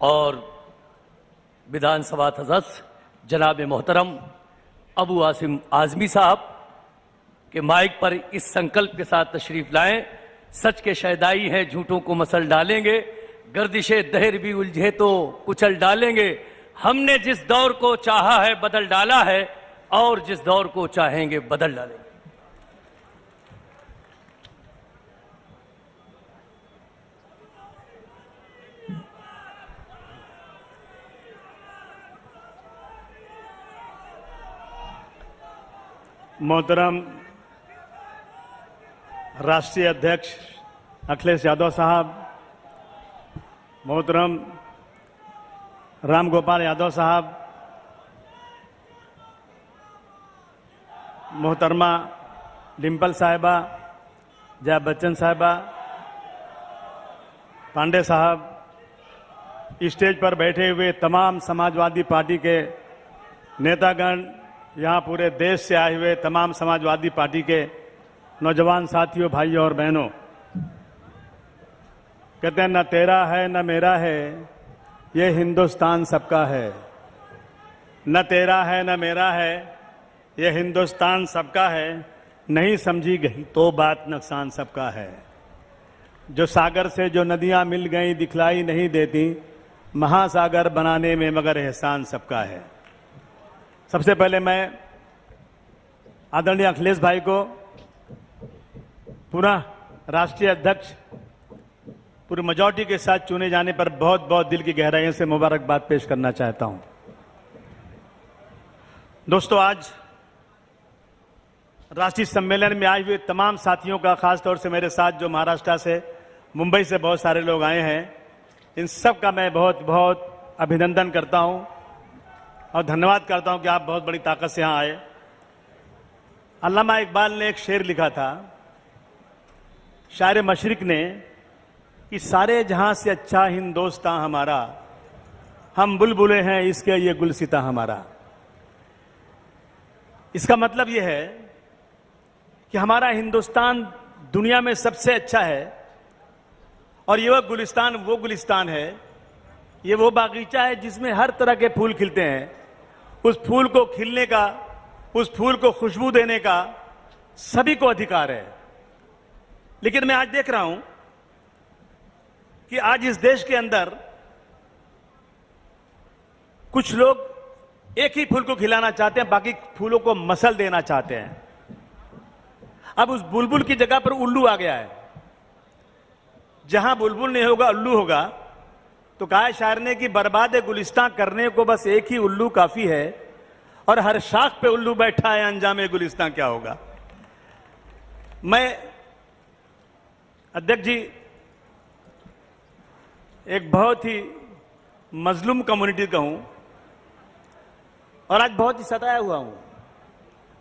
और विधानसभा सदस्य जनाब मोहतरम अबू आसिम आजमी साहब के माइक पर इस संकल्प के साथ तशरीफ लाएं। सच के शहदाई हैं, झूठों को मसल डालेंगे, गर्दिशे दहर भी उलझे तो कुचल डालेंगे। हमने जिस दौर को चाहा है बदल डाला है और जिस दौर को चाहेंगे बदल डालेंगे। मोहतरम राष्ट्रीय अध्यक्ष अखिलेश यादव साहब, मोहतरम राम गोपाल यादव साहब, मोहतरमा डिम्पल साहिबा, जया बच्चन साहिबा, पांडे साहब, स्टेज पर बैठे हुए तमाम समाजवादी पार्टी के नेतागण, यहाँ पूरे देश से आए हुए तमाम समाजवादी पार्टी के नौजवान साथियों, भाइयों और बहनों, कहते हैं न तेरा है न मेरा है, ये हिंदुस्तान सबका है। न तेरा है न मेरा है, ये हिंदुस्तान सबका है। नहीं समझी गई तो बात नुकसान सबका है। जो सागर से जो नदियां मिल गई दिखलाई नहीं देती, महासागर बनाने में मगर एहसान सबका है। सबसे पहले मैं आदरणीय अखिलेश भाई को पुनः राष्ट्रीय अध्यक्ष पूरी मेजॉरिटी के साथ चुने जाने पर बहुत बहुत दिल की गहराइयों से मुबारकबाद पेश करना चाहता हूं। दोस्तों, आज राष्ट्रीय सम्मेलन में आए हुए तमाम साथियों का, खासतौर से मेरे साथ जो महाराष्ट्र से, मुंबई से बहुत सारे लोग आए हैं, इन सब का मैं बहुत बहुत अभिनंदन करता हूं और धन्यवाद करता हूं कि आप बहुत बड़ी ताकत से यहां आए। अल्लामा इकबाल ने एक शेर लिखा था, शायर मशरिक ने, कि सारे जहां से अच्छा हिंदुस्तान हमारा, हम बुलबुलें हैं इसके ये गुलसिता हमारा। इसका मतलब यह है कि हमारा हिंदुस्तान दुनिया में सबसे अच्छा है और ये वो गुलिस्तान है, ये वो बागीचा है जिसमें हर तरह के फूल खिलते हैं। उस फूल को खिलने का, उस फूल को खुशबू देने का सभी को अधिकार है। लेकिन मैं आज देख रहा हूं कि आज इस देश के अंदर कुछ लोग एक ही फूल को खिलाना चाहते हैं, बाकी फूलों को मसल देना चाहते हैं। अब उस बुलबुल की जगह पर उल्लू आ गया है। जहां बुलबुल नहीं होगा उल्लू होगा। तो कहा शायर ने कि बर्बाद गुलिस्तान करने को बस एक ही उल्लू काफी है, और हर शाख पे उल्लू बैठा है, अंजामे गुलिस्तान क्या होगा। मैं अध्यक्ष जी एक बहुत ही मजलूम कम्युनिटी का हूं और आज बहुत ही सताया हुआ हूं,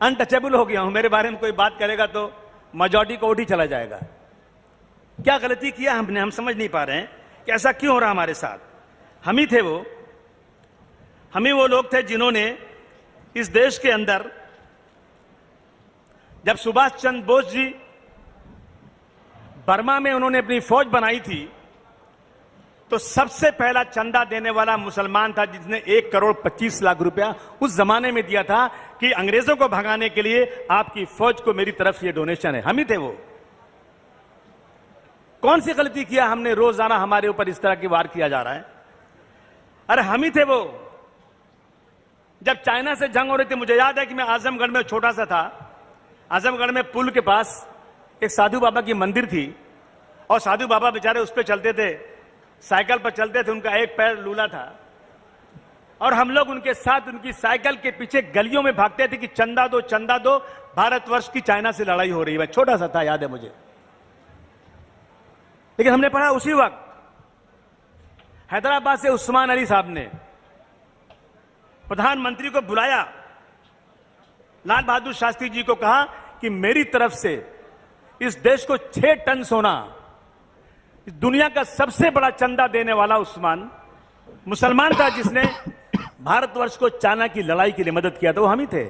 अनटचेबल हो गया हूं। मेरे बारे में कोई बात करेगा तो मेजॉरिटी को उठ ही चला जाएगा। क्या गलती किया हमने, हम समझ नहीं पा रहे हैं कि ऐसा क्यों हो रहा हमारे साथ। हम ही थे हम ही वो लोग थे जिन्होंने इस देश के अंदर, जब सुभाष चंद्र बोस जी बर्मा में उन्होंने अपनी फौज बनाई थी, तो सबसे पहला चंदा देने वाला मुसलमान था, जिसने 1,25,00,000 रुपया उस जमाने में दिया था कि अंग्रेजों को भगाने के लिए आपकी फौज को मेरी तरफ से ये डोनेशन है। हम ही थे वो। कौन सी गलती किया हमने, रोजाना हमारे ऊपर इस तरह की वार किया जा रहा है। अरे हम ही थे वो। जब चाइना से जंग हो रही थी, मुझे याद है कि मैं आजमगढ़ में छोटा सा था। आजमगढ़ में पुल के पास एक साधु बाबा की मंदिर थी और साधु बाबा बेचारे उस पर चलते थे, साइकिल पर चलते थे, उनका एक पैर लूला था और हम लोग उनके साथ उनकी साइकिल के पीछे गलियों में भागते थे कि चंदा दो, भारतवर्ष की चाइना से लड़ाई हो रही है। मैं छोटा सा था, याद है मुझे। लेकिन हमने पढ़ा उसी वक्त हैदराबाद से उस्मान अली साहब ने प्रधानमंत्री को बुलाया, लाल बहादुर शास्त्री जी को कहा कि मेरी तरफ से इस देश को 6 टन सोना, दुनिया का सबसे बड़ा चंदा देने वाला उस्मान मुसलमान था जिसने भारतवर्ष को चाइना की लड़ाई के लिए मदद किया था, वो हम ही थे।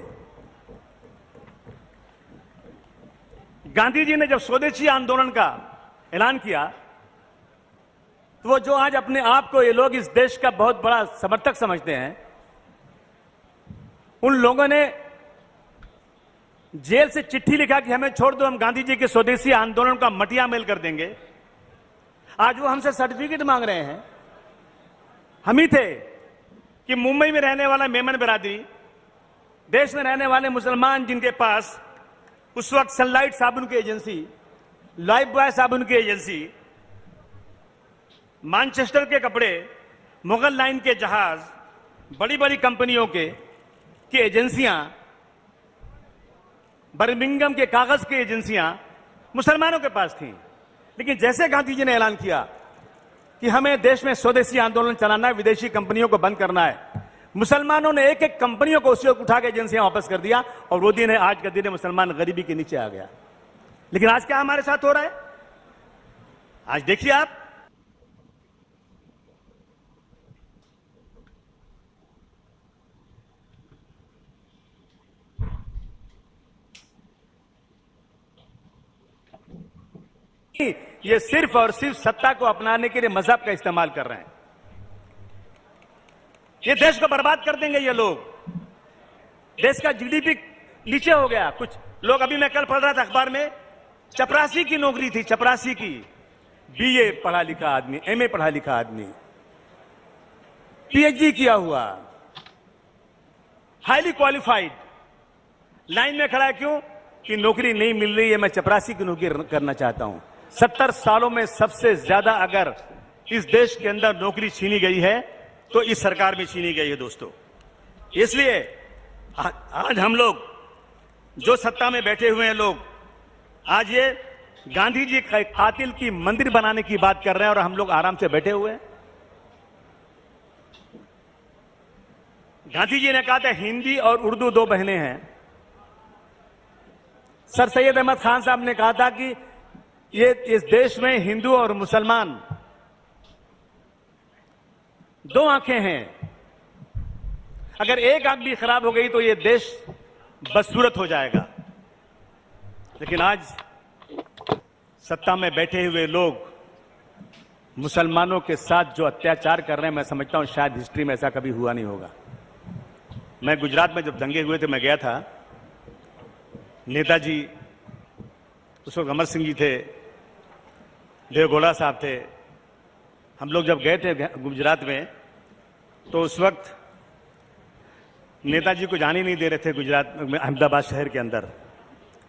गांधी जी ने जब स्वदेशी आंदोलन का ऐलान किया तो वो जो आज अपने आप को ये लोग इस देश का बहुत बड़ा समर्थक समझते हैं, उन लोगों ने जेल से चिट्ठी लिखा कि हमें छोड़ दो, हम गांधी जी के स्वदेशी आंदोलन का मटिया मेल कर देंगे। आज वो हमसे सर्टिफिकेट मांग रहे हैं। हम ही थे कि मुंबई में रहने वाला मेमन बिरादरी, देश में रहने वाले मुसलमान जिनके पास उस वक्त सनलाइट साबुन की एजेंसी, लाइफ बॉय साबुन की एजेंसी, मैनचेस्टर के कपड़े, मुगल लाइन के जहाज, बड़ी बड़ी कंपनियों की एजेंसियां, बर्मिंघम के कागज की एजेंसियां मुसलमानों के पास थीं। लेकिन जैसे गांधी जी ने ऐलान किया कि हमें देश में स्वदेशी आंदोलन चलाना है, विदेशी कंपनियों को बंद करना है, मुसलमानों ने एक एक कंपनियों को उसी वक्त उठा के एजेंसियां वापस कर दिया और वो दिन है आज का दिन है, मुसलमान गरीबी के नीचे आ गया। लेकिन आज क्या हमारे साथ हो रहा है? आज देखिए आप, ये सिर्फ और सिर्फ सत्ता को अपनाने के लिए मजहब का इस्तेमाल कर रहे हैं। ये देश को बर्बाद कर देंगे ये लोग। देश का जीडीपी नीचे हो गया। कुछ लोग, अभी मैं कल पढ़ रहा था अखबार में, चपरासी की नौकरी थी, चपरासी की, बीए पढ़ा लिखा आदमी, एमए पढ़ा लिखा आदमी, पीएचडी किया हुआ, हाईली क्वालिफाइड, लाइन में खड़ा है। क्यों? कि नौकरी नहीं मिल रही है, मैं चपरासी की नौकरी करना चाहता हूं। 70 सालों में सबसे ज्यादा अगर इस देश के अंदर नौकरी छीनी गई है तो इस सरकार में छीनी गई है दोस्तों। इसलिए आज हम लोग जो सत्ता में बैठे हुए हैं लोग, आज ये गांधी जी के कातिल की मंदिर बनाने की बात कर रहे हैं और हम लोग आराम से बैठे हुए हैं। गांधी जी ने कहा था हिंदी और उर्दू दो बहनें हैं। सर सैयद अहमद खान साहब ने कहा था कि ये इस देश में हिंदू और मुसलमान दो आंखें हैं, अगर एक आंख भी खराब हो गई तो ये देश बदसूरत हो जाएगा। लेकिन आज सत्ता में बैठे हुए लोग मुसलमानों के साथ जो अत्याचार कर रहे हैं, मैं समझता हूं शायद हिस्ट्री में ऐसा कभी हुआ नहीं होगा। मैं गुजरात में जब दंगे हुए थे, मैं गया था। नेताजी, उस वक्त अमर सिंह जी थे, देवगौड़ा साहब थे। हम लोग जब गए थे गुजरात में तो उस वक्त नेताजी को जाने नहीं दे रहे थे गुजरात में, अहमदाबाद शहर के अंदर।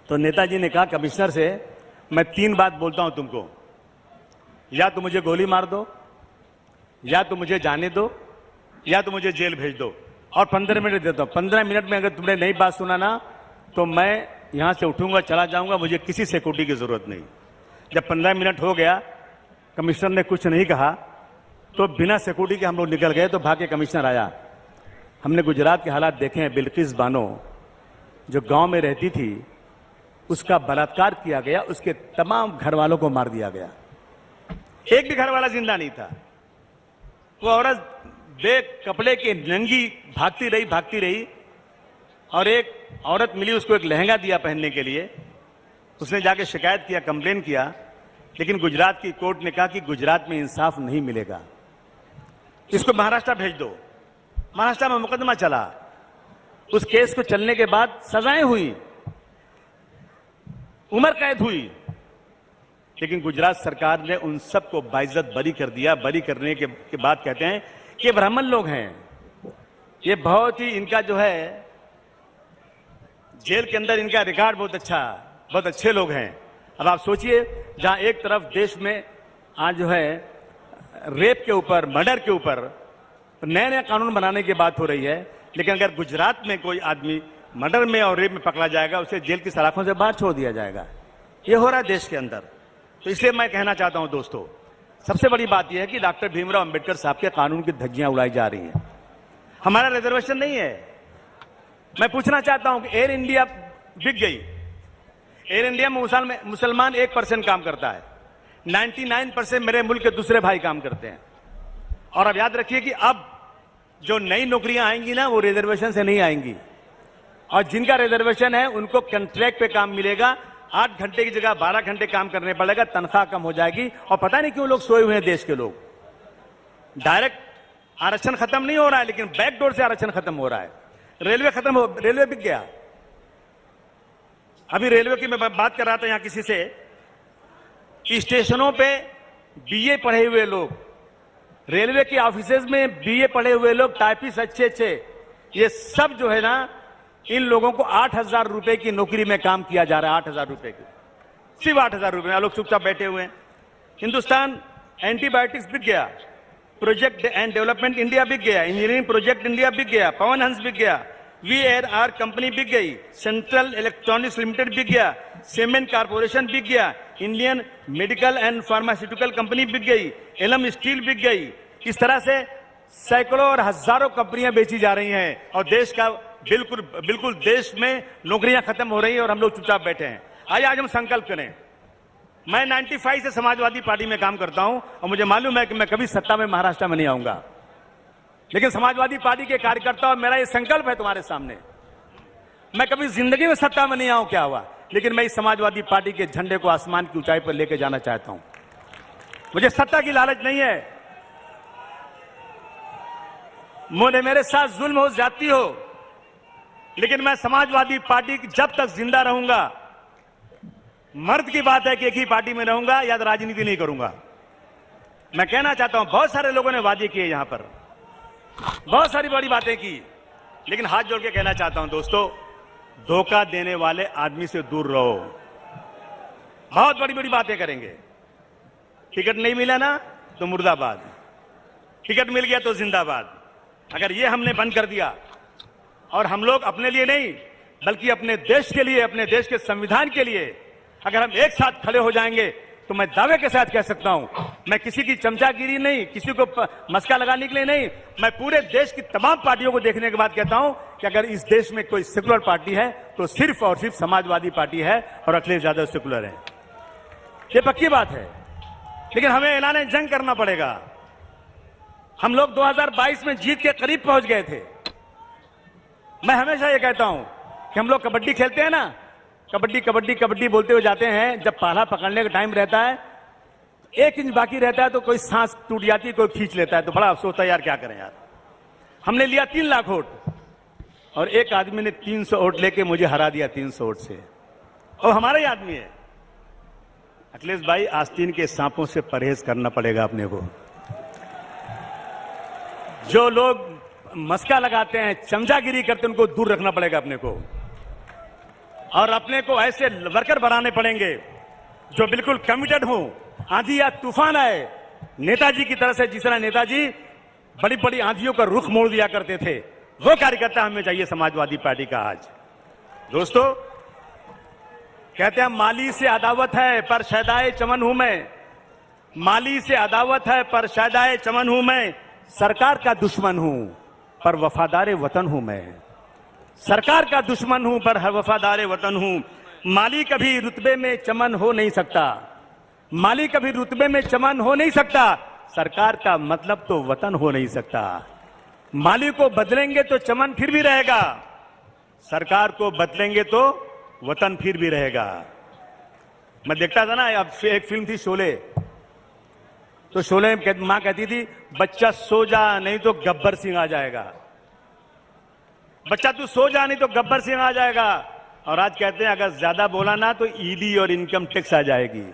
तो नेताजी ने कहा कमिश्नर से, मैं 3 बात बोलता हूं तुमको, या तो मुझे गोली मार दो, या तो मुझे जाने दो, या तो मुझे जेल भेज दो, और 15 मिनट देता हूं। 15 मिनट में अगर तुमने नई बात सुना ना तो मैं यहां से उठूंगा, चला जाऊंगा, मुझे किसी सिक्योरिटी की जरूरत नहीं। जब 15 मिनट हो गया, कमिश्नर ने कुछ नहीं कहा तो बिना सिक्योरिटी के हम लोग निकल गए। तो भाग के कमिश्नर आया। हमने गुजरात के हालात देखे हैं। बिल्किस बानो जो गांव में रहती थी, उसका बलात्कार किया गया, उसके तमाम घर वालों को मार दिया गया, एक भी घर वाला जिंदा नहीं था। वो औरत बे कपड़े के नंगी भागती रही और एक औरत मिली, उसको एक लहंगा दिया पहनने के लिए। उसने जाके शिकायत किया, कंप्लेन किया, लेकिन गुजरात की कोर्ट ने कहा कि गुजरात में इंसाफ नहीं मिलेगा, इसको महाराष्ट्र भेज दो। महाराष्ट्र में मुकदमा चला। उस केस को चलने के बाद सजाएं हुई, उम्र कैद हुई, लेकिन गुजरात सरकार ने उन सबको बाइज्जत बरी कर दिया। बरी करने के बाद कहते हैं कि ब्राह्मण लोग हैं, ये बहुत ही, इनका जो है जेल के अंदर इनका रिकॉर्ड बहुत अच्छा, बहुत अच्छे लोग हैं। अब आप सोचिए, जहां एक तरफ देश में आज जो है रेप के ऊपर, मर्डर के ऊपर नए नए कानून बनाने की बात हो रही है, लेकिन अगर गुजरात में कोई आदमी मर्डर में और रेप में पकड़ा जाएगा, उसे जेल की सलाखों से बाहर छोड़ दिया जाएगा। ये हो रहा है देश के अंदर। तो इसलिए मैं कहना चाहता हूं दोस्तों, सबसे बड़ी बात यह है कि डॉक्टर भीमराव अंबेडकर साहब के कानून की धज्जियां उड़ाई जा रही हैं। हमारा रिजर्वेशन नहीं है। मैं पूछना चाहता हूं कि एयर इंडिया बिक गई। एयर इंडिया में मुसलमान 1% काम करता है, 99% मेरे मुल्क के दूसरे भाई काम करते हैं। और अब याद रखिए कि अब जो नई नौकरियां आएंगी ना, वो रिजर्वेशन से नहीं आएंगी, और जिनका रिजर्वेशन है उनको कॉन्ट्रैक्ट पे काम मिलेगा। 8 घंटे की जगह 12 घंटे काम करने पड़ेगा, तनख्वाह कम हो जाएगी। और पता नहीं क्यों लोग सोए हुए हैं देश के लोग। डायरेक्ट आरक्षण खत्म नहीं हो रहा है, लेकिन बैकडोर से आरक्षण खत्म हो रहा है। रेलवे बिक गया। अभी रेलवे की मैं बात कर रहा था यहां किसी से, स्टेशनों पे बीए पढ़े हुए लोग, रेलवे के ऑफिसेज में बीए पढ़े हुए लोग, टाइपिस्ट अच्छे, ये सब जो है ना, इन लोगों को 8,000 रुपए की नौकरी में काम किया जा रहा है। 8,000 रुपए की, सिर्फ 8,000 रुपए। लोग चुपचाप बैठे हुए हैं। हिंदुस्तान एंटीबायोटिक्स बिक गया, प्रोजेक्ट एंड डेवलपमेंट इंडिया बिक गया, इंजीनियरिंग प्रोजेक्ट इंडिया बिक गया, पवन हंस बिक गया, VRR कंपनी बिक गई, सेंट्रल इलेक्ट्रॉनिक्स लिमिटेड बिक गया, सीमेंट कारपोरेशन बिक गया, Indian medical and pharmaceutical company बिक गई, एलम स्टील बिक गई। इस तरह से सैकड़ों और हजारों कंपनियां बेची जा रही हैं और देश का बिल्कुल देश में नौकरियां खत्म हो रही हैं और हम लोग चुपचाप बैठे हैं। आइए आज हम संकल्प करें। मैं 95 से समाजवादी पार्टी में काम करता हूं और मुझे मालूम है कि मैं कभी सत्ता में महाराष्ट्र में नहीं आऊंगा, लेकिन समाजवादी पार्टी के कार्यकर्ता और मेरा ये संकल्प है तुम्हारे सामने, मैं कभी जिंदगी में सत्ता में नहीं आऊं, क्या हुआ, लेकिन मैं इस समाजवादी पार्टी के झंडे को आसमान की ऊंचाई पर लेकर जाना चाहता हूं। मुझे सत्ता की लालच नहीं है। मेरे साथ जुल्म हो, ज्यादती हो, लेकिन मैं समाजवादी पार्टी जब तक जिंदा रहूंगा, मर्द की बात है कि एक ही पार्टी में रहूंगा या राजनीति नहीं करूंगा। मैं कहना चाहता हूं, बहुत सारे लोगों ने वादे किए यहां पर, बहुत सारी बड़ी बातें की, लेकिन हाथ जोड़ के कहना चाहता हूं दोस्तों, धोखा देने वाले आदमी से दूर रहो। बहुत बड़ी बड़ी बातें करेंगे, टिकट नहीं मिला ना तो मुर्दाबाद, टिकट मिल गया तो जिंदाबाद। अगर ये हमने बंद कर दिया और हम लोग अपने लिए नहीं बल्कि अपने देश के लिए, अपने देश के संविधान के लिए अगर हम एक साथ खड़े हो जाएंगे तो मैं दावे के साथ कह सकता हूं, मैं किसी की चमचागिरी नहीं, किसी को मस्का लगाने के लिए नहीं, मैं पूरे देश की तमाम पार्टियों को देखने के बाद कहता हूं कि अगर इस देश में कोई सेकुलर पार्टी है तो सिर्फ और सिर्फ समाजवादी पार्टी है और अखिलेश यादव सेकुलर है। ये पक्की बात है, लेकिन हमें ऐलान जंग करना पड़ेगा। हम लोग 2022 में जीत के करीब पहुंच गए थे। मैं हमेशा ये कहता हूं कि हम लोग कबड्डी खेलते हैं ना, कबड्डी कबड्डी कबड्डी बोलते हुए जाते हैं, जब पाला पकड़ने का टाइम रहता है, 1 इंच बाकी रहता है तो कोई सांस टूट जाती है, कोई खींच लेता है, तो बड़ा अफसोस है यार, क्या करें यार। हमने लिया 3 लाख वोट और एक आदमी ने 300 वोट लेके मुझे हरा दिया 300 वोट से, और हमारा ही आदमी है। अखिलेश भाई, आस्तीन के सांपों से परहेज करना पड़ेगा अपने को। जो लोग मस्का लगाते हैं, चमचागिरी करते हैं, उनको दूर रखना पड़ेगा अपने को, और अपने को ऐसे वर्कर बनाने पड़ेंगे जो बिल्कुल कमिटेड हो। आंधी या तूफान आए, नेताजी की तरह से, जिस तरह नेताजी बड़ी बड़ी आंधियों का रुख मोड़ दिया करते थे, वो कार्यकर्ता हमें चाहिए समाजवादी पार्टी का। आज दोस्तों कहते हैं माली से अदावत है पर शैदाए चमन हूं मैं, माली से अदावत है पर शैदाए चमन हूं मैं, सरकार का दुश्मन हूं पर वफादार वतन हूं मैं, सरकार का दुश्मन हूं पर वफादार वतन हूं। माली कभी रुतबे में चमन हो नहीं सकता, माली कभी रुतबे में चमन हो नहीं सकता, सरकार का मतलब तो वतन हो नहीं सकता। माली को बदलेंगे तो चमन फिर भी रहेगा, सरकार को बदलेंगे तो वतन फिर भी रहेगा। मैं देखता था ना, अब एक फिल्म थी शोले, तो शोले में मां कहती थी, बच्चा सो जा नहीं तो गब्बर सिंह आ जाएगा, बच्चा तू सो जा नहीं तो गब्बर सिंह आ जाएगा। और आज कहते हैं अगर ज्यादा बोला ना तो ईडी और इनकम टैक्स आ जाएगी।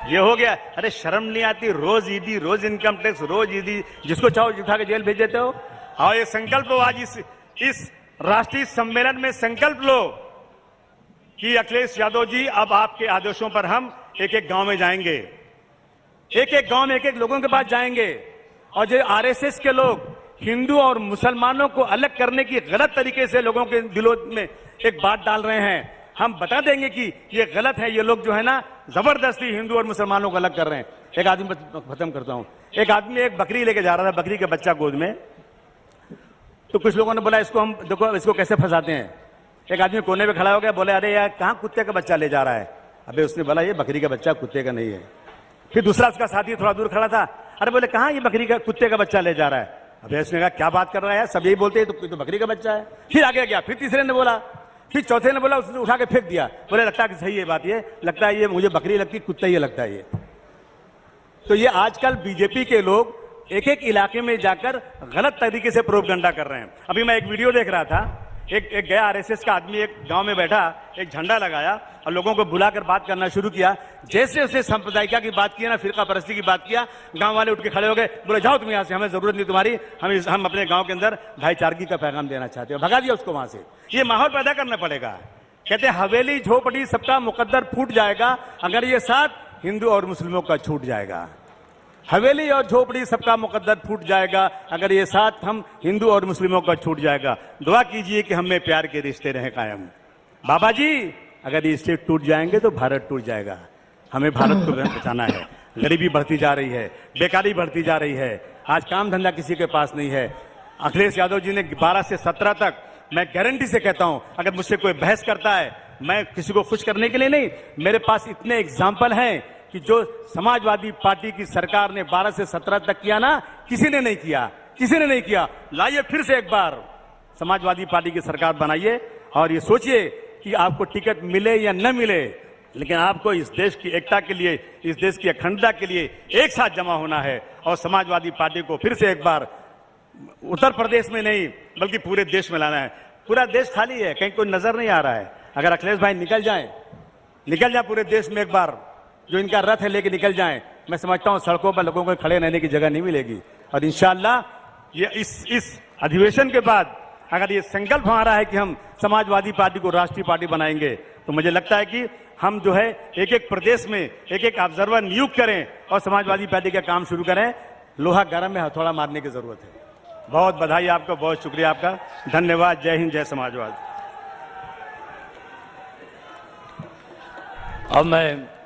ये हो गया। अरे शर्म नहीं आती, रोज ईडी, रोज इनकम टैक्स, रोज ईडी, जिसको चाहो उठा के जेल भेज देते हो। और ये संकल्प लो, आज इस राष्ट्रीय सम्मेलन में संकल्प लो कि अखिलेश यादव जी, अब आपके आदेशों पर हम एक एक गांव में जाएंगे, एक एक गांव में एक एक लोगों के पास जाएंगे, और जो आरएसएस के लोग हिंदू और मुसलमानों को अलग करने की गलत तरीके से लोगों के दिलों में एक बात डाल रहे हैं, हम बता देंगे कि ये गलत है। ये लोग जो है ना जबरदस्ती हिंदू और मुसलमानों को अलग कर रहे हैं। एक आदमी, खत्म करता हूं, एक आदमी एक बकरी लेके जा रहा था, बकरी का बच्चा गोद में, तो कुछ लोगों ने बोला इसको हम देखो इसको कैसे फंसाते हैं। एक आदमी कोने पे खड़ा हो गया, बोले अरे यार कहां कुत्ते का बच्चा ले जा रहा है। अबे उसने बोला ये बकरी का बच्चा कुत्ते का नहीं है। फिर दूसरा उसका साथी थोड़ा दूर खड़ा था, अरे बोले कहां ये बकरी का कुत्ते का बच्चा ले जा रहा है। अबे उसने कहा क्या बात कर रहा है, सब यही बोलते हैं, तो बकरी का बच्चा है। फिर आगे गया, फिर तीसरे ने बोला, फिर चौथे ने बोला, उसने उठा के फेंक दिया, बोले लगता है कि सही है बात, ये लगता है ये मुझे बकरी लगती, कुत्ता ही लगता है ये। तो ये आजकल बीजेपी के लोग एक एक इलाके में जाकर गलत तरीके से प्रोपगंडा कर रहे हैं। अभी मैं एक वीडियो देख रहा था, एक गया आरएसएस का आदमी एक गांव में बैठा, एक झंडा लगाया और लोगों को बुलाकर बात करना शुरू किया। जैसे उसे सांप्रदायिकता की बात किया ना, फिरका परस्ती की बात किया, गांव वाले उठ के खड़े हो गए, बोले जाओ तुम यहां से, हमें जरूरत नहीं तुम्हारी, हम अपने गांव के अंदर भाईचारगी का पैगाम देना चाहते हो। भगा दिया उसको वहां से। ये माहौल पैदा करना पड़ेगा। कहते हैं हवेली झोपड़ी सबका मुकद्दर फूट जाएगा अगर ये साथ हिंदू और मुस्लिमों का छूट जाएगा। हवेली और झोपड़ी सबका मुकद्दर फूट जाएगा अगर ये साथ हम हिंदू और मुस्लिमों का छूट जाएगा। दुआ कीजिए कि हमें प्यार के रिश्ते रहे कायम। बाबा जी अगर ये स्टेट टूट जाएंगे तो भारत टूट जाएगा। हमें भारत को बचाना है। गरीबी बढ़ती जा रही है, बेकारी बढ़ती जा रही है, आज काम धंधा किसी के पास नहीं है। अखिलेश यादव जी ने 12 से 17 तक, मैं गारंटी से कहता हूं, अगर मुझसे कोई बहस करता है, मैं किसी को खुश करने के लिए नहीं, मेरे पास इतने एग्जाम्पल हैं कि जो समाजवादी पार्टी की सरकार ने 12 से 17 तक किया ना, किसी ने नहीं किया, किसी ने नहीं किया। लाइए फिर से एक बार समाजवादी पार्टी की सरकार बनाइए और ये सोचिए कि आपको टिकट मिले या न मिले, लेकिन आपको इस देश की एकता के लिए, इस देश की अखंडता के लिए एक साथ जमा होना है और समाजवादी पार्टी को फिर से एक बार उत्तर प्रदेश में नहीं बल्कि पूरे देश में लाना है। पूरा देश खाली है, कहीं कोई नजर नहीं आ रहा है। अगर अखिलेश भाई निकल जाए पूरे देश में एक बार, जो इनका रथ है लेके निकल जाएं, मैं समझता हूं सड़कों पर लोगों को खड़े रहने की जगह नहीं मिलेगी। और इंशाअल्लाह ये इस अधिवेशन के बाद अगर ये संकल्प हमारा है कि हम समाजवादी पार्टी को राष्ट्रीय पार्टी बनाएंगे, तो मुझे लगता है कि हम जो है एक एक प्रदेश में एक एक ऑब्जर्वर नियुक्त करें और समाजवादी पार्टी का काम शुरू करें। लोहा गर्म में हथौड़ा मारने की जरूरत है। बहुत बधाई आपको, बहुत शुक्रिया आपका, धन्यवाद। जय हिंद, जय समाजवाद। अब मैं